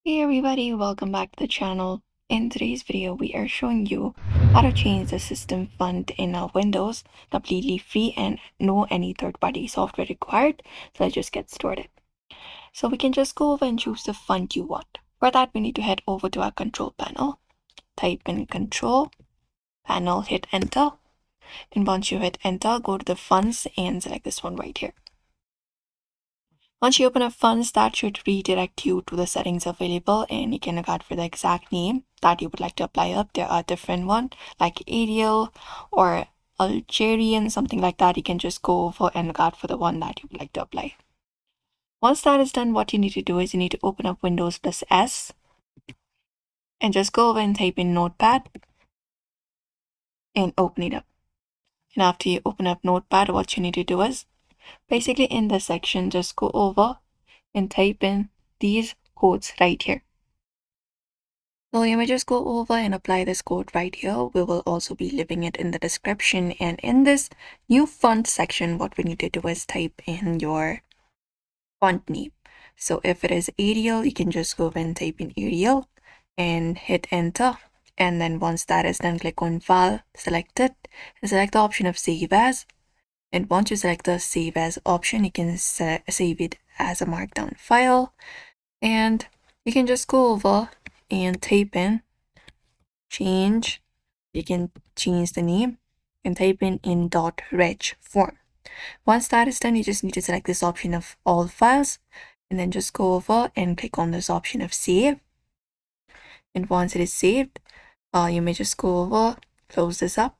Hey everybody, welcome back to the channel. In today's video, we are showing you how to change the system font in Windows completely free and no any third-party software required. So let's just get started. So we can just go over and choose the font you want. For that, we need to head over to our control panel, type in control panel, hit enter. And once you hit enter, go to the fonts and select this one right here. Once you open up fonts, that should redirect you to the settings available and you can look out for the exact name that you would like to apply up. There are different ones like Arial or Algerian, something like that. You can just go over and look out for the one that you would like to apply. Once that is done, what you need to do is you need to open up Windows plus S and just go over and type in Notepad and open it up. And after you open up Notepad, what you need to do is basically in this section, just go over and type in these codes right here. So you may just go over and apply this code right here. We will also be leaving it in the description. And in this new font section, what we need to do is type in your font name. So if it is Arial, you can just go over and type in Arial and hit enter. And then once that is done, click on File, select it, and select the option of Save As. And once you select the Save As option, you can save it as a markdown file. And you can just go over and type in change. You can change the name and type in .reg form. Once that is done, you just need to select this option of all files and then just go over and click on this option of save. And once it is saved, you may just go over, close this up,